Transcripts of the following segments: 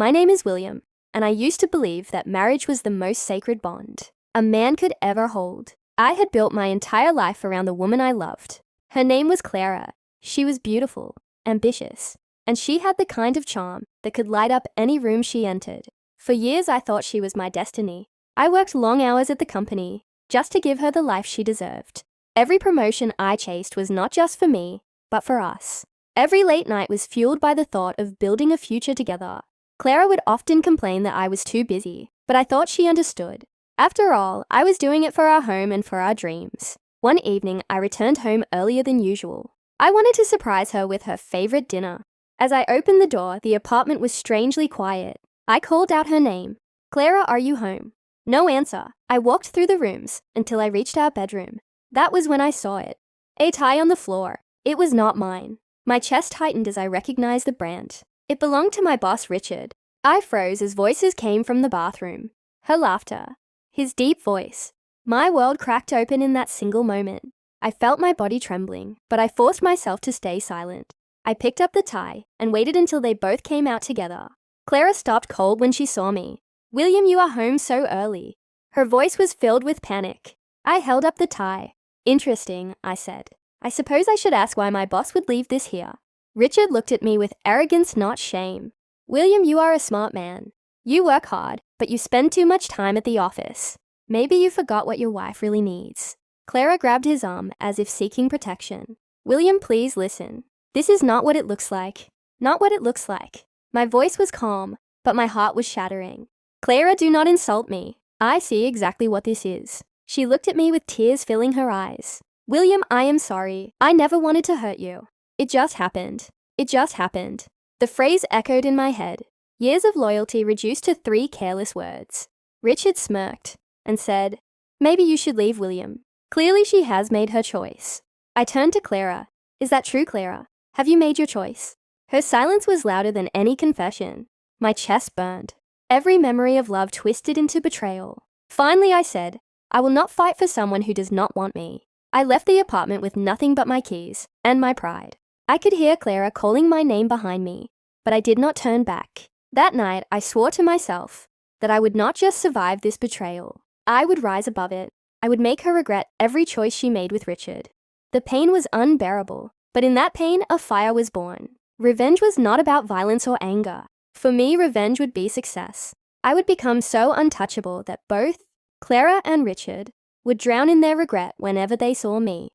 My name is William, and I used to believe that marriage was the most sacred bond a man could ever hold. I had built my entire life around the woman I loved. Her name was Clara. She was beautiful, ambitious, and she had the kind of charm that could light up any room she entered. For years, I thought she was my destiny. I worked long hours at the company just to give her the life she deserved. Every promotion I chased was not just for me, but for us. Every late night was fueled by the thought of building a future together. Clara would often complain that I was too busy, but I thought she understood. After all, I was doing it for our home and for our dreams. One evening, I returned home earlier than usual. I wanted to surprise her with her favorite dinner. As I opened the door, the apartment was strangely quiet. I called out her name. "Clara, are you home?" No answer. I walked through the rooms until I reached our bedroom. That was when I saw it. A tie on the floor. It was not mine. My chest tightened as I recognized the brand. It belonged to my boss, Richard. I froze as voices came from the bathroom. Her laughter. His deep voice. My world cracked open in that single moment. I felt my body trembling, but I forced myself to stay silent. I picked up the tie and waited until they both came out together. Clara stopped cold when she saw me. "William, you are home so early." Her voice was filled with panic. I held up the tie. "Interesting," I said. "I suppose I should ask why my boss would leave this here." Richard looked at me with arrogance, not shame. "William, you are a smart man. You work hard, but you spend too much time at the office. Maybe you forgot what your wife really needs." Clara grabbed his arm as if seeking protection. "William, please listen. This is not what it looks like. Not what it looks like." My voice was calm, but my heart was shattering. "Clara, do not insult me. I see exactly what this is." She looked at me with tears filling her eyes. "William, I am sorry. I never wanted to hurt you. It just happened. It just happened." The phrase echoed in my head. Years of loyalty reduced to 3 careless words. Richard smirked and said, "Maybe you should leave, William. Clearly she has made her choice." I turned to Clara. "Is that true, Clara? Have you made your choice?" Her silence was louder than any confession. My chest burned. Every memory of love twisted into betrayal. Finally, I said, "I will not fight for someone who does not want me." I left the apartment with nothing but my keys and my pride. I could hear Clara calling my name behind me, but I did not turn back. That night, I swore to myself that I would not just survive this betrayal. I would rise above it. I would make her regret every choice she made with Richard. The pain was unbearable, but in that pain, a fire was born. Revenge was not about violence or anger. For me, revenge would be success. I would become so untouchable that both Clara and Richard would drown in their regret whenever they saw me.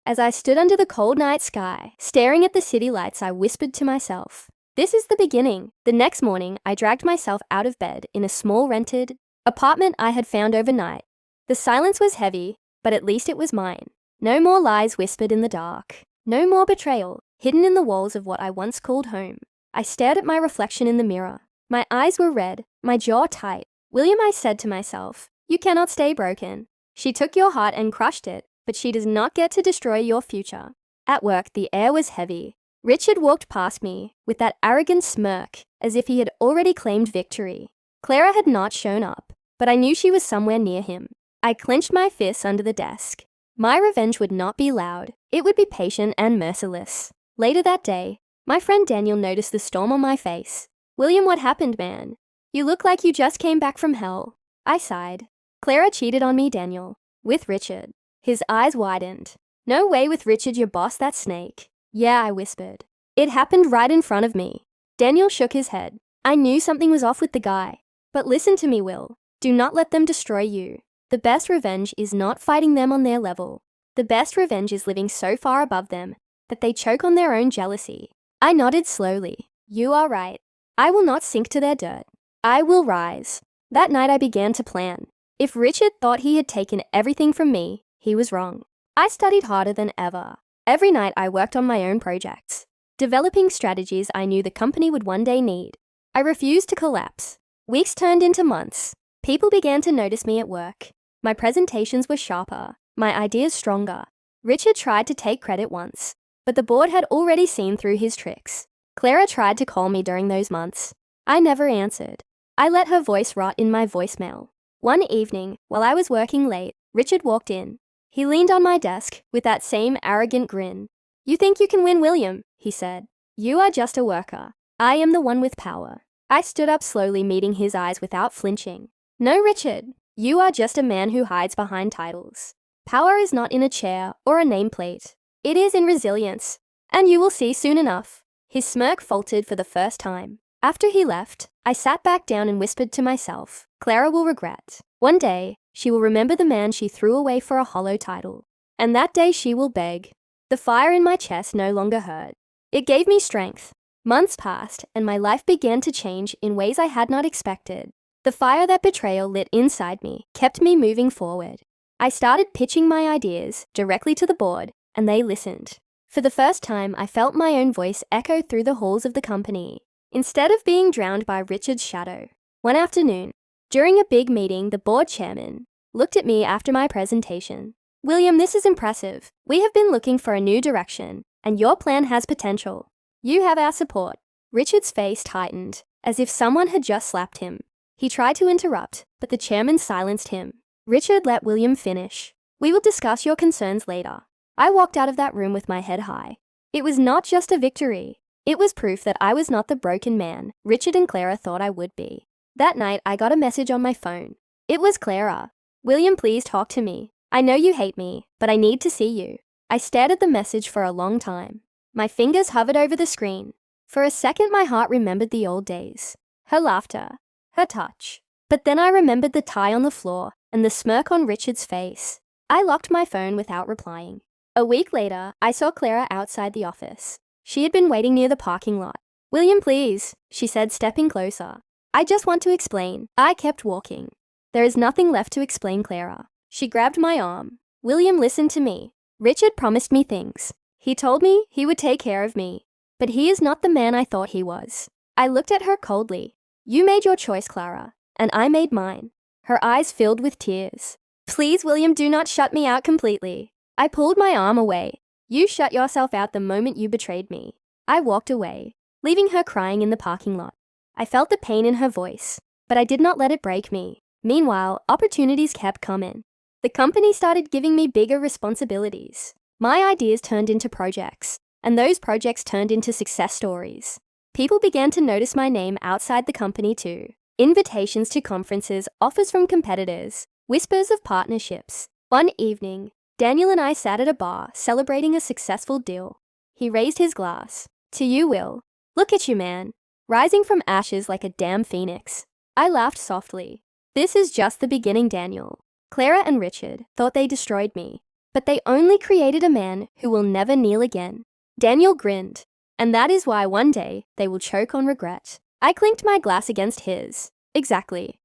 As I stood under the cold night sky, staring at the city lights, I whispered to myself, "This is the beginning." The next morning, I dragged myself out of bed in a small rented apartment I had found overnight. The silence was heavy, but at least it was mine. No more lies whispered in the dark. No more betrayal hidden in the walls of what I once called home. I stared at my reflection in the mirror. My eyes were red, my jaw tight. "William," I said to myself, "you cannot stay broken. She took your heart and crushed it, but she does not get to destroy your future." At work, the air was heavy. Richard walked past me with that arrogant smirk, as if he had already claimed victory. Clara had not shown up, but I knew she was somewhere near him. I clenched my fists under the desk. My revenge would not be loud. It would be patient and merciless. Later that day, my friend Daniel noticed the storm on my face. "William, what happened, man? You look like you just came back from hell." I sighed. "Clara cheated on me, Daniel. With Richard." His eyes widened. "No way, with Richard, your boss, that snake." "Yeah," I whispered. "It happened right in front of me." Daniel shook his head. "I knew something was off with the guy. But listen to me, Will. Do not let them destroy you. The best revenge is not fighting them on their level. The best revenge is living so far above them that they choke on their own jealousy." I nodded slowly. "You are right. I will not sink to their dirt. I will rise." That night I began to plan. If Richard thought he had taken everything from me, he was wrong. I studied harder than ever. Every night I worked on my own projects, developing strategies I knew the company would one day need. I refused to collapse. Weeks turned into months. People began to notice me at work. My presentations were sharper, my ideas stronger. Richard tried to take credit once, but the board had already seen through his tricks. Clara tried to call me during those months. I never answered. I let her voice rot in my voicemail. One evening, while I was working late, Richard walked in. He leaned on my desk with that same arrogant grin. "You think you can win, William," he said. "You are just a worker. I am the one with power." I stood up slowly, meeting his eyes without flinching. No, Richard, you are just a man who hides behind titles. Power is not in a chair or a nameplate. It is in resilience. And you will see soon enough. His smirk faltered for the first time. After he left, I sat back down and whispered to myself, Clara will regret. One day, she will remember the man she threw away for a hollow title. And that day she will beg. The fire in my chest no longer hurt. It gave me strength. Months passed, and my life began to change in ways I had not expected. The fire that betrayal lit inside me kept me moving forward. I started pitching my ideas directly to the board, and they listened. For the first time, I felt my own voice echo through the halls of the company, instead of being drowned by Richard's shadow. One afternoon, during a big meeting, the board chairman looked at me after my presentation. William, this is impressive. We have been looking for a new direction, and your plan has potential. You have our support. Richard's face tightened, as if someone had just slapped him. He tried to interrupt, but the chairman silenced him. Richard, let William finish. We will discuss your concerns later. I walked out of that room with my head high. It was not just a victory. It was proof that I was not the broken man Richard and Clara thought I would be. That night, I got a message on my phone. It was Clara. William, please talk to me. I know you hate me, but I need to see you. I stared at the message for a long time. My fingers hovered over the screen. For a second, my heart remembered the old days. Her laughter, her touch. But then I remembered the tie on the floor and the smirk on Richard's face. I locked my phone without replying. A week later, I saw Clara outside the office. She had been waiting near the parking lot. William, please, she said, stepping closer. I just want to explain. I kept walking. There is nothing left to explain, Clara. She grabbed my arm. William, listen to me. Richard promised me things. He told me he would take care of me. But he is not the man I thought he was. I looked at her coldly. You made your choice, Clara, and I made mine. Her eyes filled with tears. Please, William, do not shut me out completely. I pulled my arm away. You shut yourself out the moment you betrayed me. I walked away, leaving her crying in the parking lot. I felt the pain in her voice, but I did not let it break me. Meanwhile, opportunities kept coming. The company started giving me bigger responsibilities. My ideas turned into projects, and those projects turned into success stories. People began to notice my name outside the company too. Invitations to conferences, offers from competitors, whispers of partnerships. One evening, Daniel and I sat at a bar celebrating a successful deal. He raised his glass. To you, Will. Look at you, man. Rising from ashes like a damn phoenix. I laughed softly. This is just the beginning, Daniel. Clara and Richard thought they destroyed me, but they only created a man who will never kneel again. Daniel grinned, and that is why one day they will choke on regret. I clinked my glass against his. Exactly.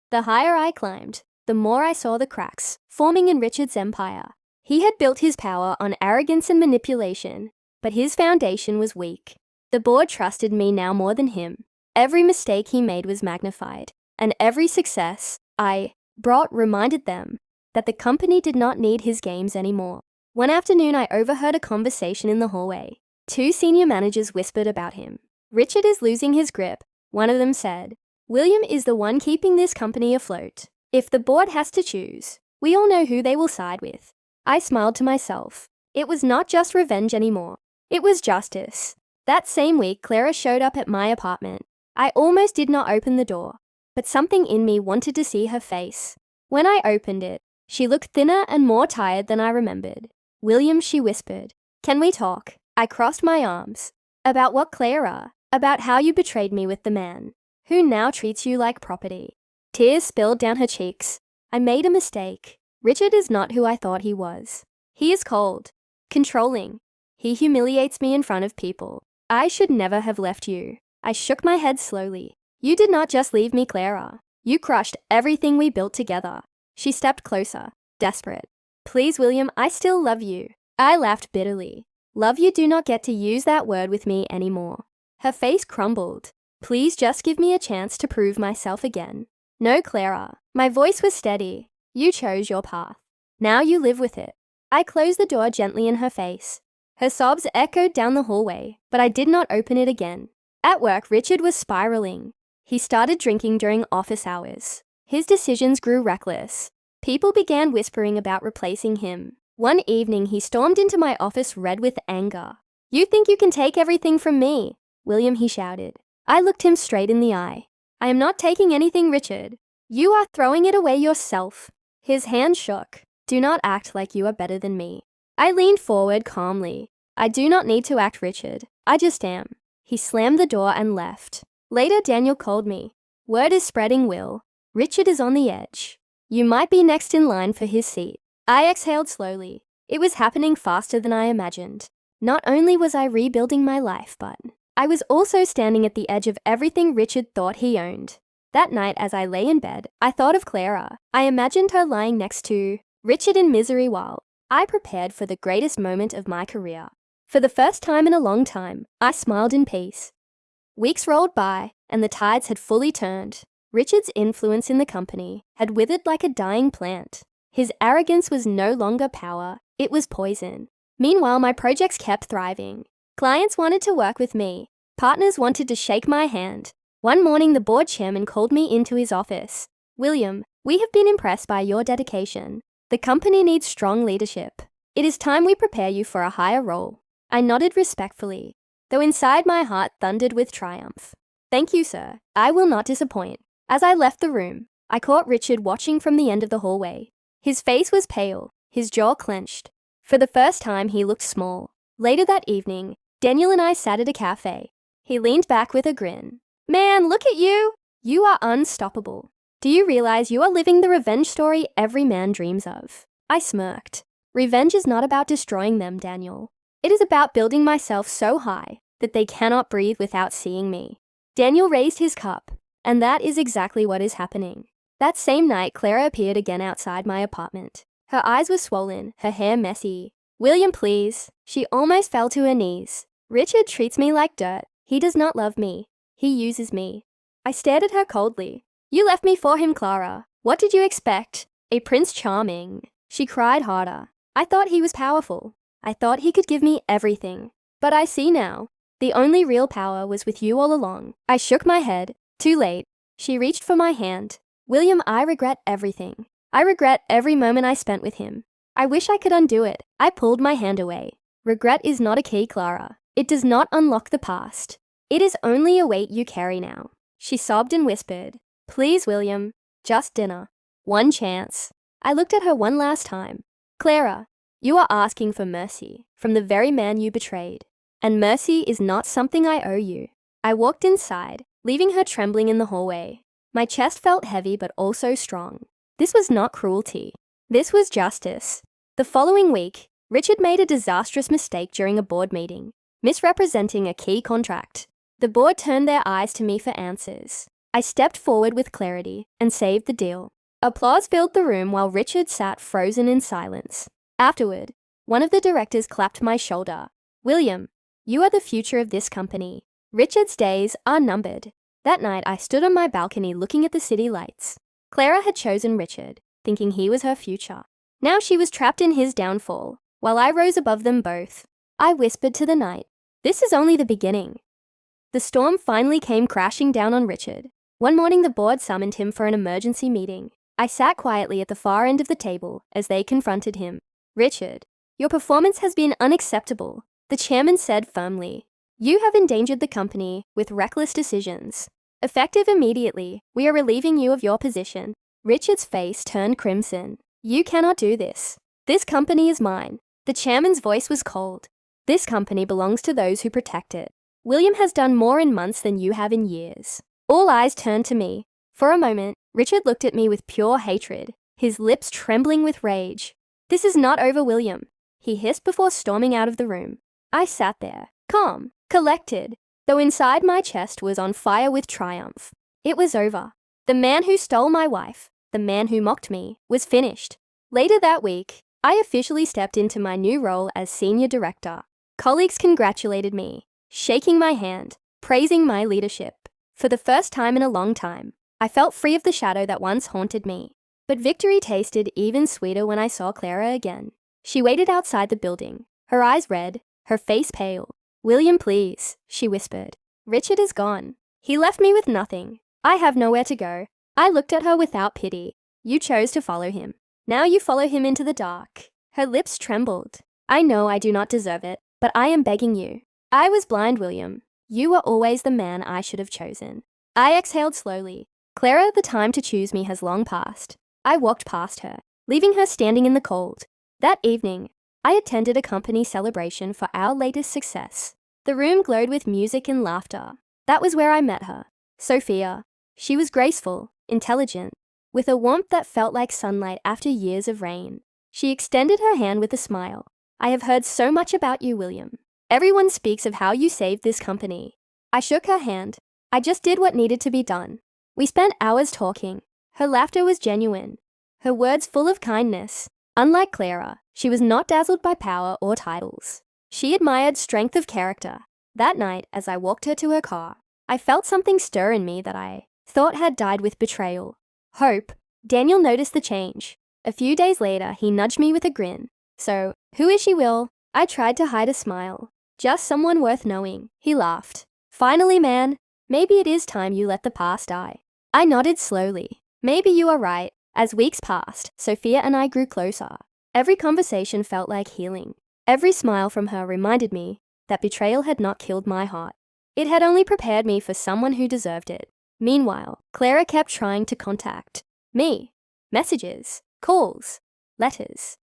The higher I climbed, the more I saw the cracks forming in Richard's empire. He had built his power on arrogance and manipulation, but his foundation was weak. The board trusted me now more than him. Every mistake he made was magnified, and every success I brought reminded them that the company did not need his games anymore. One afternoon, I overheard a conversation in the hallway. Two senior managers whispered about him. Richard is losing his grip, one of them said. William is the one keeping this company afloat. If the board has to choose, we all know who they will side with. I smiled to myself. It was not just revenge anymore. It was justice. That same week, Clara showed up at my apartment. I almost did not open the door, but something in me wanted to see her face. When I opened it, she looked thinner and more tired than I remembered. William, she whispered. Can we talk? I crossed my arms. About what, Clara? About how you betrayed me with the man who now treats you like property. Tears spilled down her cheeks. I made a mistake. Richard is not who I thought he was. He is cold, controlling. He humiliates me in front of people. I should never have left you. I shook my head slowly. You did not just leave me, Clara. You crushed everything we built together. She stepped closer, desperate. Please, William, I still love you. I laughed bitterly. Love you, do not get to use that word with me anymore. Her face crumbled. Please just give me a chance to prove myself again. No, Clara. My voice was steady. You chose your path. Now you live with it. I closed the door gently in her face. Her sobs echoed down the hallway, but I did not open it again. At work, Richard was spiraling. He started drinking during office hours. His decisions grew reckless. People began whispering about replacing him. One evening, he stormed into my office red with anger. You think you can take everything from me? William, he shouted. I looked him straight in the eye. I am not taking anything, Richard. You are throwing it away yourself. His hand shook. Do not act like you are better than me. I leaned forward calmly. I do not need to act, Richard. I just am. He slammed the door and left. Later, Daniel called me. Word is spreading, Will. Richard is on the edge. You might be next in line for his seat. I exhaled slowly. It was happening faster than I imagined. Not only was I rebuilding my life, but I was also standing at the edge of everything Richard thought he owned. That night, as I lay in bed, I thought of Clara. I imagined her lying next to Richard in misery while I prepared for the greatest moment of my career. For the first time in a long time, I smiled in peace. Weeks rolled by, and the tides had fully turned. Richard's influence in the company had withered like a dying plant. His arrogance was no longer power, it was poison. Meanwhile, my projects kept thriving. Clients wanted to work with me. Partners wanted to shake my hand. One morning, the board chairman called me into his office. William, we have been impressed by your dedication. The company needs strong leadership. It is time we prepare you for a higher role. I nodded respectfully, though inside my heart thundered with triumph. Thank you, sir. I will not disappoint. As I left the room, I caught Richard watching from the end of the hallway. His face was pale, his jaw clenched. For the first time, he looked small. Later that evening, Daniel and I sat at a cafe. He leaned back with a grin. Man, look at you! You are unstoppable. Do you realize you are living the revenge story every man dreams of? I smirked. Revenge is not about destroying them, Daniel. It is about building myself so high that they cannot breathe without seeing me. Daniel raised his cup, and that is exactly what is happening. That same night, Clara appeared again outside my apartment. Her eyes were swollen, her hair messy. William, please. She almost fell to her knees. Richard treats me like dirt. He does not love me. He uses me. I stared at her coldly. You left me for him, Clara. What did you expect? A Prince Charming. She cried harder. I thought he was powerful. I thought he could give me everything. But I see now. The only real power was with you all along. I shook my head. Too late. She reached for my hand. William, I regret everything. I regret every moment I spent with him. I wish I could undo it. I pulled my hand away. Regret is not a key, Clara. It does not unlock the past. It is only a weight you carry now. She sobbed and whispered, Please, William, just dinner. One chance. I looked at her one last time. Clara, you are asking for mercy from the very man you betrayed. And mercy is not something I owe you. I walked inside, leaving her trembling in the hallway. My chest felt heavy but also strong. This was not cruelty. This was justice. The following week, Richard made a disastrous mistake during a board meeting, misrepresenting a key contract. The board turned their eyes to me for answers. I stepped forward with clarity and saved the deal. Applause filled the room while Richard sat frozen in silence. Afterward, one of the directors clapped my shoulder. William, you are the future of this company. Richard's days are numbered. That night, I stood on my balcony looking at the city lights. Clara had chosen Richard, thinking he was her future. Now she was trapped in his downfall, while I rose above them both. I whispered to the night, This is only the beginning. The storm finally came crashing down on Richard. One morning, the board summoned him for an emergency meeting. I sat quietly at the far end of the table as they confronted him. Richard, your performance has been unacceptable, the chairman said firmly. You have endangered the company with reckless decisions. Effective immediately, we are relieving you of your position. Richard's face turned crimson. You cannot do this. This company is mine. The chairman's voice was cold. This company belongs to those who protect it. William has done more in months than you have in years. All eyes turned to me. For a moment, Richard looked at me with pure hatred, his lips trembling with rage. This is not over, William, he hissed before storming out of the room. I sat there, calm, collected, though inside my chest was on fire with triumph. It was over. The man who stole my wife, the man who mocked me, was finished. Later that week, I officially stepped into my new role as senior director. Colleagues congratulated me, shaking my hand, praising my leadership. For the first time in a long time, I felt free of the shadow that once haunted me. But victory tasted even sweeter when I saw Clara again. She waited outside the building, her eyes red, her face pale. William, please, she whispered. Richard is gone. He left me with nothing. I have nowhere to go. I looked at her without pity. You chose to follow him. Now you follow him into the dark. Her lips trembled. I know I do not deserve it, but I am begging you. I was blind, William. You were always the man I should have chosen. I exhaled slowly. Clara, the time to choose me has long passed. I walked past her, leaving her standing in the cold. That evening, I attended a company celebration for our latest success. The room glowed with music and laughter. That was where I met her, Sophia. She was graceful, intelligent, with a warmth that felt like sunlight after years of rain. She extended her hand with a smile. I have heard so much about you, William. Everyone speaks of how you saved this company. I shook her hand. I just did what needed to be done. We spent hours talking. Her laughter was genuine, her words full of kindness. Unlike Clara, she was not dazzled by power or titles. She admired strength of character. That night, as I walked her to her car, I felt something stir in me that I thought had died with betrayal. Hope. Daniel noticed the change. A few days later, he nudged me with a grin. So, who is she, Will? I tried to hide a smile. Just someone worth knowing. He laughed. Finally, man. Maybe it is time you let the past die. I nodded slowly. Maybe you are right. As weeks passed, Sophia and I grew closer. Every conversation felt like healing. Every smile from her reminded me that betrayal had not killed my heart. It had only prepared me for someone who deserved it. Meanwhile, Clara kept trying to contact me. Messages, calls, letters.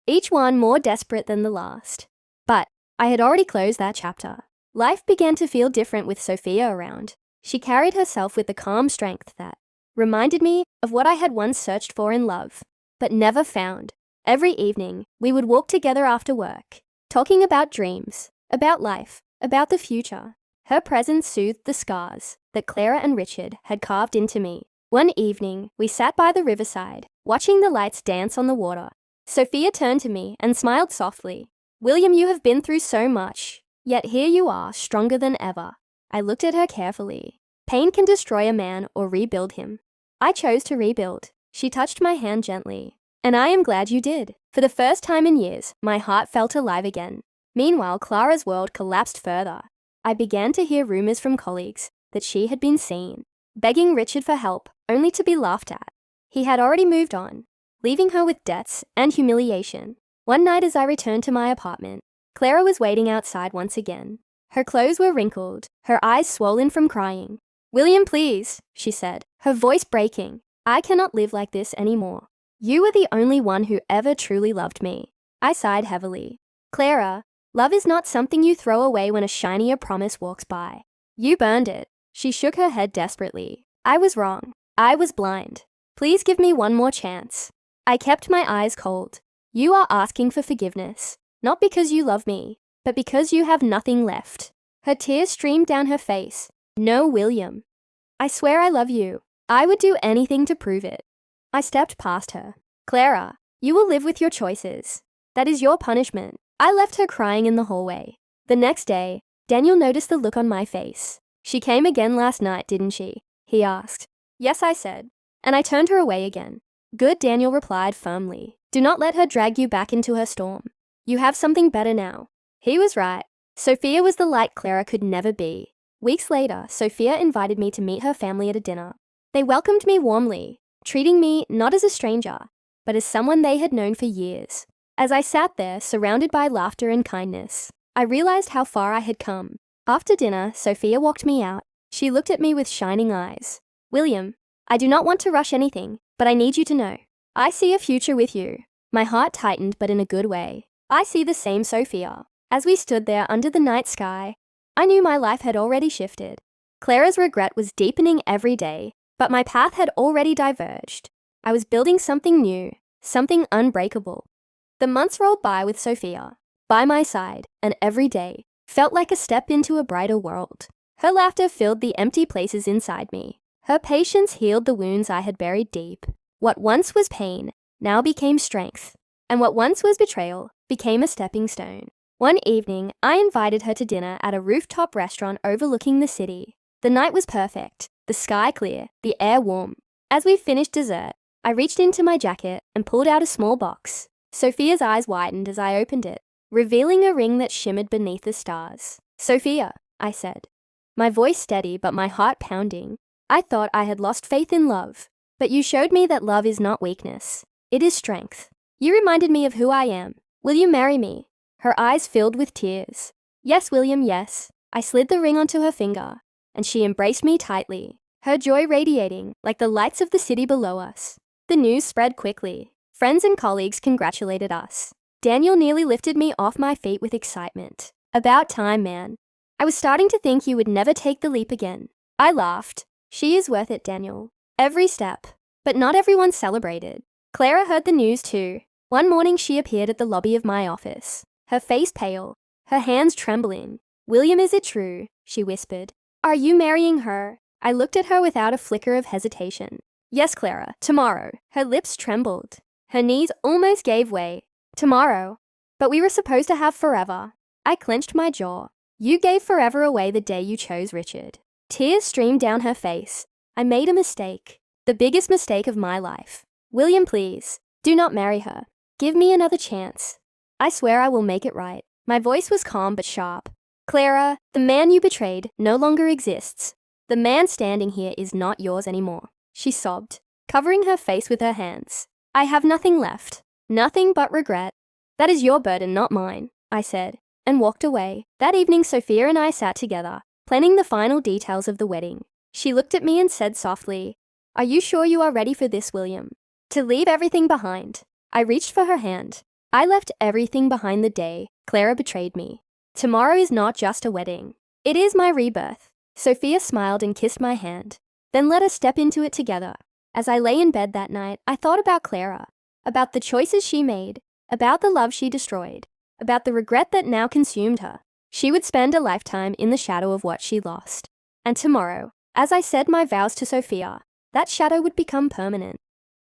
Each one more desperate than the last. But I had already closed that chapter. Life began to feel different with Sophia around. She carried herself with a calm strength that reminded me of what I had once searched for in love, but never found. Every evening, we would walk together after work, talking about dreams, about life, about the future. Her presence soothed the scars that Clara and Richard had carved into me. One evening, we sat by the riverside, watching the lights dance on the water. Sophia turned to me and smiled softly. William, you have been through so much, yet here you are, stronger than ever. I looked at her carefully. Pain can destroy a man or rebuild him. I chose to rebuild. She touched my hand gently. And I am glad you did. For the first time in years, my heart felt alive again. Meanwhile, Clara's world collapsed further. I began to hear rumors from colleagues that she had been seen, begging Richard for help, only to be laughed at. He had already moved on, leaving her with debts and humiliation. One night as I returned to my apartment, Clara was waiting outside once again. Her clothes were wrinkled, her eyes swollen from crying. William, please, she said, her voice breaking. I cannot live like this anymore. You were the only one who ever truly loved me. I sighed heavily. Clara, love is not something you throw away when a shinier promise walks by. You burned it. She shook her head desperately. I was wrong. I was blind. Please give me one more chance. I kept my eyes cold. You are asking for forgiveness, not because you love me, but because you have nothing left. Her tears streamed down her face. No, William. I swear I love you. I would do anything to prove it. I stepped past her. Clara, you will live with your choices. That is your punishment. I left her crying in the hallway. The next day, Daniel noticed the look on my face. She came again last night, didn't she? He asked. Yes, I said. And I turned her away again. Good, Daniel replied firmly. Do not let her drag you back into her storm. You have something better now. He was right. Sophia was the light Clara could never be. Weeks later, Sophia invited me to meet her family at a dinner. They welcomed me warmly, treating me not as a stranger, but as someone they had known for years. As I sat there, surrounded by laughter and kindness, I realized how far I had come. After dinner, Sophia walked me out. She looked at me with shining eyes. William, I do not want to rush anything, but I need you to know. I see a future with you. My heart tightened, but in a good way. I see the same, Sophia. As we stood there under the night sky, I knew my life had already shifted. Clara's regret was deepening every day, but my path had already diverged. I was building something new, something unbreakable. The months rolled by with Sophia, by my side, and every day felt like a step into a brighter world. Her laughter filled the empty places inside me. Her patience healed the wounds I had buried deep. What once was pain now became strength, and what once was betrayal became a stepping stone. One evening, I invited her to dinner at a rooftop restaurant overlooking the city. The night was perfect, the sky clear, the air warm. As we finished dessert, I reached into my jacket and pulled out a small box. Sophia's eyes widened as I opened it, revealing a ring that shimmered beneath the stars. Sophia, I said, my voice steady but my heart pounding. I thought I had lost faith in love, but you showed me that love is not weakness. It is strength. You reminded me of who I am. Will you marry me? Her eyes filled with tears. Yes, William, yes. I slid the ring onto her finger, and she embraced me tightly, her joy radiating like the lights of the city below us. The news spread quickly. Friends and colleagues congratulated us. Daniel nearly lifted me off my feet with excitement. About time, man. I was starting to think you would never take the leap again. I laughed. She is worth it, Daniel. Every step. But not everyone celebrated. Clara heard the news too. One morning she appeared at the lobby of my office, her face pale, her hands trembling. "William, is it true?" she whispered. "Are you marrying her?" I looked at her without a flicker of hesitation. "Yes, Clara, tomorrow." Her lips trembled. Her knees almost gave way. "Tomorrow. But we were supposed to have forever." I clenched my jaw. "You gave forever away the day you chose Richard." Tears streamed down her face. I made a mistake. The biggest mistake of my life. "William, please, do not marry her. Give me another chance. I swear I will make it right." My voice was calm but sharp. "Clara, the man you betrayed no longer exists. The man standing here is not yours anymore." She sobbed, covering her face with her hands. "I have nothing left. Nothing but regret." "That is your burden, not mine," I said, and walked away. That evening, Sophia and I sat together, planning the final details of the wedding. She looked at me and said softly, "Are you sure you are ready for this, William? To leave everything behind?" I reached for her hand. "I left everything behind the day Clara betrayed me. Tomorrow is not just a wedding. It is my rebirth." Sophia smiled and kissed my hand. Then let us step into it together. As I lay in bed that night, I thought about Clara, about the choices she made, about the love she destroyed, about the regret that now consumed her. She would spend a lifetime in the shadow of what she lost. And tomorrow, as I said my vows to Sophia, that shadow would become permanent.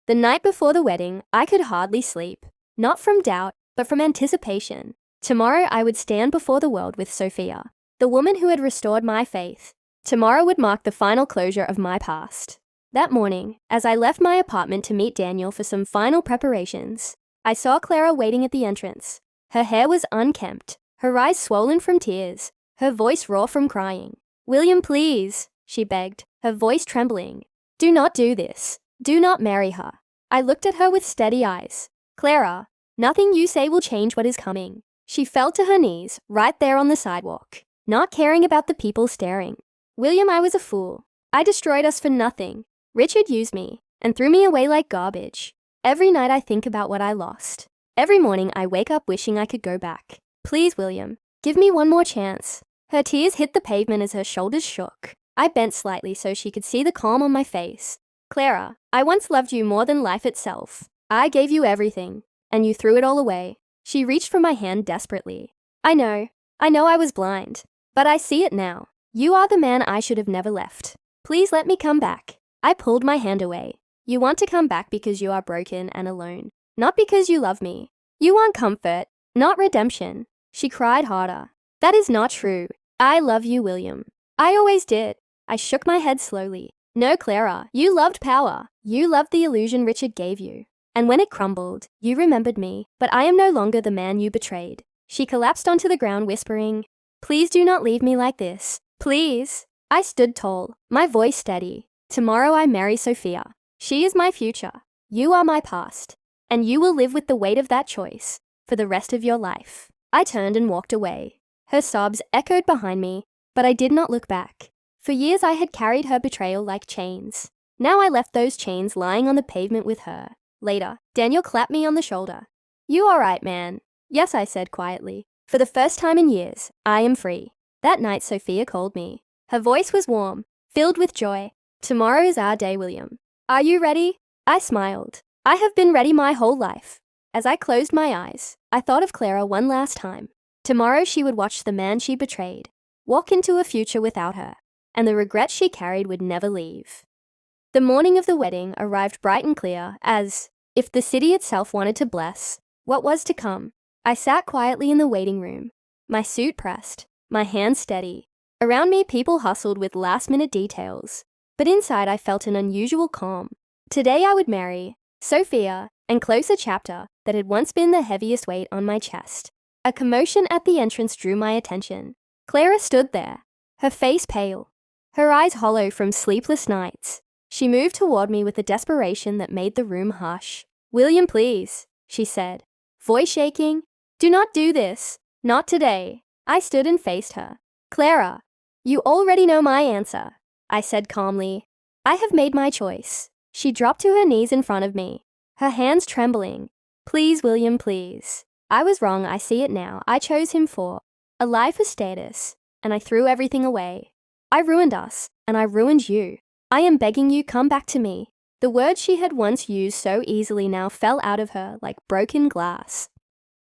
The night before the wedding, I could hardly sleep. Not from doubt, but from anticipation. Tomorrow I would stand before the world with Sophia, the woman who had restored my faith. Tomorrow would mark the final closure of my past. That morning, as I left my apartment to meet Daniel for some final preparations, I saw Clara waiting at the entrance. Her hair was unkempt, her eyes swollen from tears, her voice raw from crying. "William, please," she begged, her voice trembling. "Do not do this. Do not marry her." I looked at her with steady eyes. "Clara, nothing you say will change what is coming." She fell to her knees, right there on the sidewalk, not caring about the people staring. "William, I was a fool. I destroyed us for nothing. Richard used me and threw me away like garbage. Every night I think about what I lost. Every morning I wake up wishing I could go back. Please, William, give me one more chance." Her tears hit the pavement as her shoulders shook. I bent slightly so she could see the calm on my face. "Clara, I once loved you more than life itself. I gave you everything, and you threw it all away." She reached for my hand desperately. I know I was blind, but I see it now. You are the man I should have never left. Please let me come back." I pulled my hand away. "You want to come back because you are broken and alone, not because you love me. You want comfort, not redemption." She cried harder. "That is not true. I love you, William. I always did." I shook my head slowly. "No, Clara, you loved power. You loved the illusion Richard gave you. And when it crumbled, you remembered me, but I am no longer the man you betrayed." She collapsed onto the ground whispering, "Please do not leave me like this. Please." I stood tall, my voice steady. "Tomorrow I marry Sophia. She is my future. You are my past. And you will live with the weight of that choice for the rest of your life." I turned and walked away. Her sobs echoed behind me, but I did not look back. For years I had carried her betrayal like chains. Now I left those chains lying on the pavement with her. Later, Daniel clapped me on the shoulder. "You all right, man?" "Yes," I said quietly. "For the first time in years, I am free." That night, Sophia called me. Her voice was warm, filled with joy. "Tomorrow is our day, William. Are you ready?" I smiled. I have been ready my whole life. As I closed my eyes, I thought of Clara one last time. Tomorrow she would watch the man she betrayed walk into a future without her, and the regret she carried would never leave. The morning of the wedding arrived bright and clear, as if the city itself wanted to bless what was to come. I sat quietly in the waiting room, my suit pressed, my hands steady. Around me, people hustled with last-minute details, but inside I felt an unusual calm. Today I would marry Sophia and close a chapter that had once been the heaviest weight on my chest. A commotion at the entrance drew my attention. Clara stood there, her face pale, her eyes hollow from sleepless nights. She moved toward me with a desperation that made the room hush. "William, please," she said, voice shaking. "Do not do this. Not today." I stood and faced her. Clara, you already know my answer, I said calmly. I have made my choice. She dropped to her knees in front of me, her hands trembling. Please, William, please. I was wrong, I see it now. I chose him for a life of status, and I threw everything away. I ruined us, and I ruined you. I am begging you, come back to me. The words she had once used so easily now fell out of her like broken glass.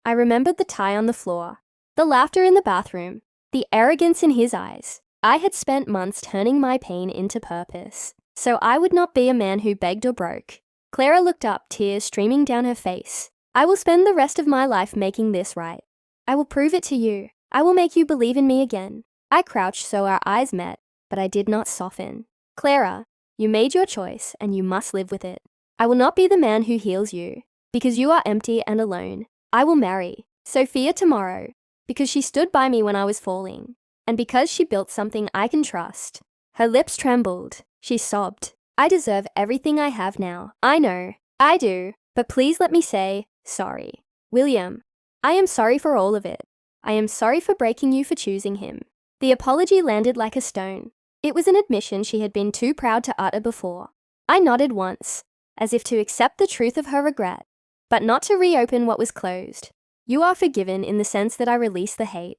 I remembered the tie on the floor, the laughter in the bathroom, the arrogance in his eyes. I had spent months turning my pain into purpose, so I would not be a man who begged or broke. Clara looked up, tears streaming down her face. I will spend the rest of my life making this right. I will prove it to you. I will make you believe in me again. I crouched so our eyes met, but I did not soften. Clara, you made your choice and you must live with it. I will not be the man who heals you, because you are empty and alone. I will marry Sophia tomorrow, because she stood by me when I was falling, and because she built something I can trust. Her lips trembled. She sobbed. I deserve everything I have now. I know. I do. But please let me say, sorry. William, I am sorry for all of it. I am sorry for breaking you, for choosing him. The apology landed like a stone. It was an admission she had been too proud to utter before. I nodded once, as if to accept the truth of her regret, but not to reopen what was closed. You are forgiven in the sense that I release the hate.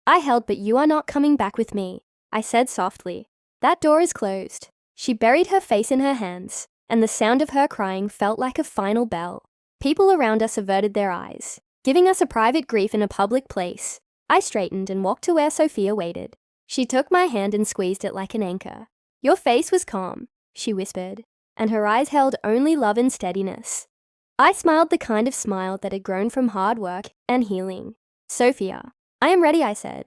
I held, but you are not coming back with me, I said softly. That door is closed. She buried her face in her hands, and the sound of her crying felt like a final bell. People around us averted their eyes, giving us a private grief in a public place. I straightened and walked to where Sophia waited. She took my hand and squeezed it like an anchor. Your face was calm, she whispered, and her eyes held only love and steadiness. I smiled, the kind of smile that had grown from hard work and healing. Sophia, I am ready, I said.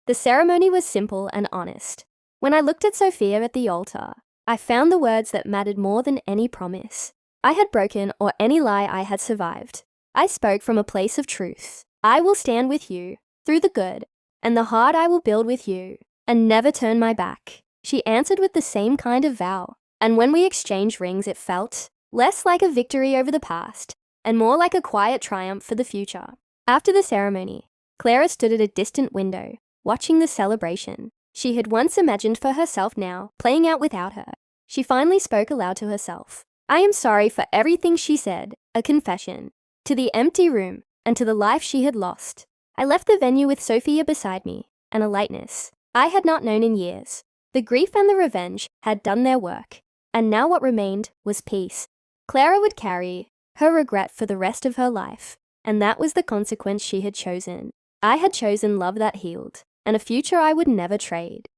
The ceremony was simple and honest. When I looked at Sophia at the altar, I found the words that mattered more than any promise I had broken or any lie I had survived. I spoke from a place of truth. I will stand with you through the good, and the hard I will build with you, and never turn my back. She answered with the same kind of vow, and when we exchanged rings it felt less like a victory over the past, and more like a quiet triumph for the future. After the ceremony, Clara stood at a distant window, watching the celebration she had once imagined for herself now playing out without her. She finally spoke aloud to herself. I am sorry for everything, she said, a confession, to the empty room and to the life she had lost. I left the venue with Sophia beside me, and a lightness I had not known in years. The grief and the revenge had done their work, and now what remained was peace. Clara would carry her regret for the rest of her life, and that was the consequence she had chosen. I had chosen love that healed, and a future I would never trade.